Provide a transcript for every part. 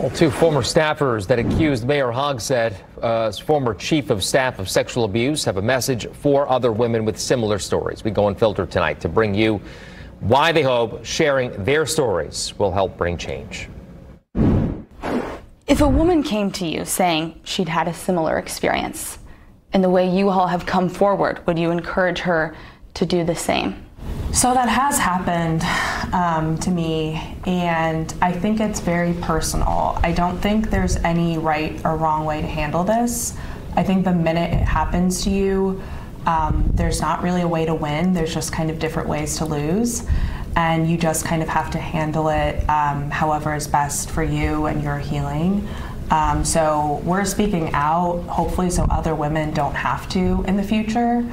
Well, two former staffers that accused Mayor Hogsett, former chief of staff, of sexual abuse, have a message for other women with similar stories. We go unfiltered tonight to bring you why they hope sharing their stories will help bring change. If a woman came to you saying she'd had a similar experience, in the way you all have come forward, would you encourage her to do the same? So that has happened to me, and I think it's very personal. I don't think there's any right or wrong way to handle this. I think the minute it happens to you, there's not really a way to win. There's just kind of different ways to lose, and you just kind of have to handle it however is best for you and your healing. So we're speaking out, hopefully so other women don't have to in the future.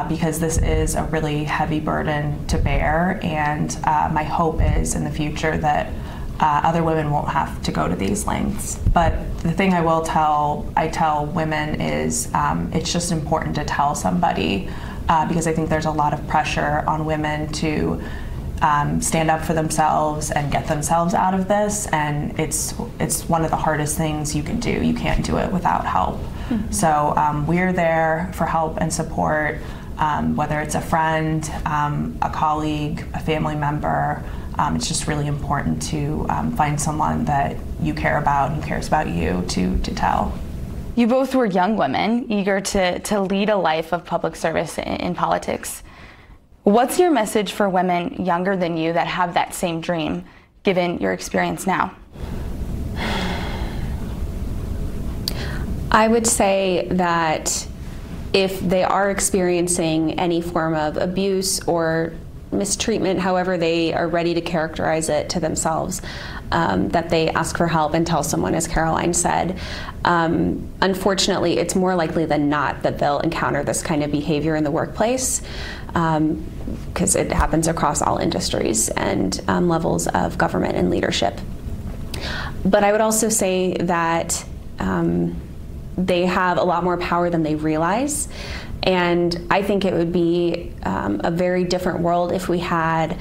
Because this is a really heavy burden to bear, and my hope is in the future that other women won't have to go to these lengths. But the thing I tell women is it's just important to tell somebody, because I think there's a lot of pressure on women to stand up for themselves and get themselves out of this, and it's one of the hardest things you can do. You can't do it without help. Mm-hmm. So we're there for help and support, whether it's a friend, a colleague, a family member. It's just really important to find someone that you care about and who cares about you to tell. You both were young women, eager to lead a life of public service in politics. What's your message for women younger than you that have that same dream, given your experience now? I would say that if they are experiencing any form of abuse or mistreatment, however they are ready to characterize it to themselves, that they ask for help and tell someone, as Caroline said. Unfortunately, it's more likely than not that they'll encounter this kind of behavior in the workplace, because it happens across all industries and levels of government and leadership. But I would also say that they have a lot more power than they realize. And I think it would be a very different world if we had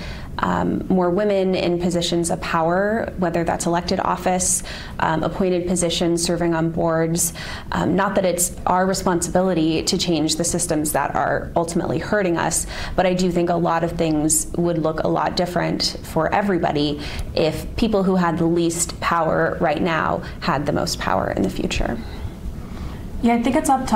more women in positions of power, whether that's elected office, appointed positions, serving on boards. Not that it's our responsibility to change the systems that are ultimately hurting us, but I do think a lot of things would look a lot different for everybody if people who had the least power right now had the most power in the future. Yeah, I think it's up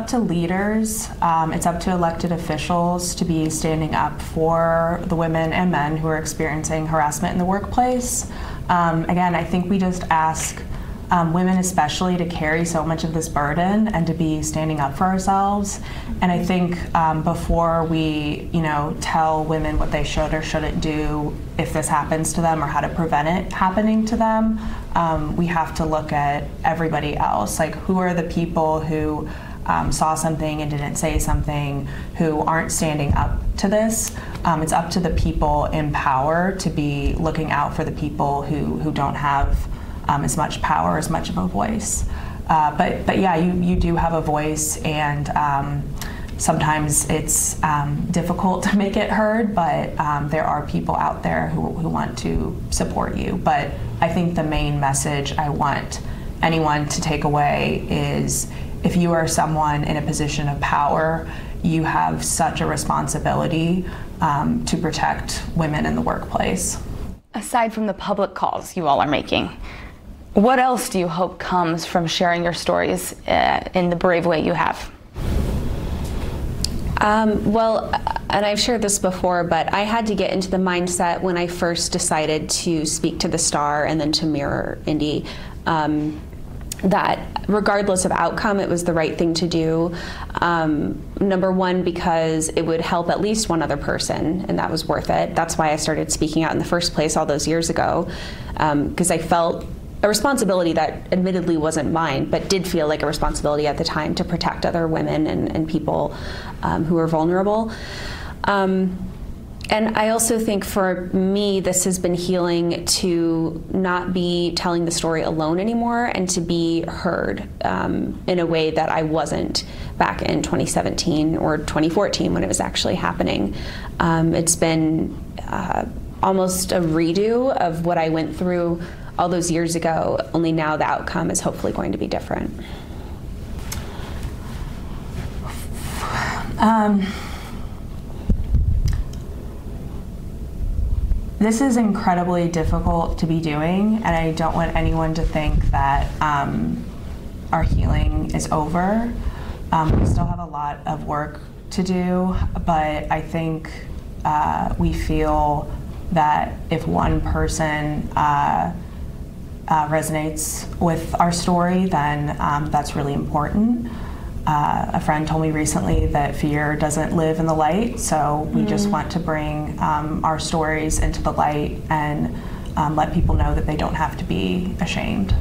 to leaders, it's up to elected officials to be standing up for the women and men who are experiencing harassment in the workplace. Again, I think we just ask women especially to carry so much of this burden and to be standing up for ourselves. And I think before we, tell women what they should or shouldn't do if this happens to them or how to prevent it happening to them, we have to look at everybody else. Like, who are the people who saw something and didn't say something, who aren't standing up to this? It's up to the people in power to be looking out for the people who don't have as much power, as much of a voice. But yeah, you do have a voice, and sometimes it's difficult to make it heard, but there are people out there who want to support you. But I think the main message I want anyone to take away is, if you are someone in a position of power, you have such a responsibility to protect women in the workplace. Aside from the public calls you all are making, what else do you hope comes from sharing your stories in the brave way you have? Well, and I've shared this before, but I had to get into the mindset when I first decided to speak to the Star and then to Mirror Indy, that regardless of outcome, it was the right thing to do. Number one, because it would help at least one other person, and that was worth it. That's why I started speaking out in the first place all those years ago, because I felt a responsibility that admittedly wasn't mine, but did feel like a responsibility at the time to protect other women and people who are vulnerable. And I also think for me, this has been healing to not be telling the story alone anymore and to be heard in a way that I wasn't back in 2017 or 2014 when it was actually happening. It's been almost a redo of what I went through all those years ago, only now the outcome is hopefully going to be different. This is incredibly difficult to be doing, and I don't want anyone to think that our healing is over. We still have a lot of work to do, but I think we feel that if one person resonates with our story, then that's really important. A friend told me recently that fear doesn't live in the light, so we just want to bring our stories into the light and let people know that they don't have to be ashamed.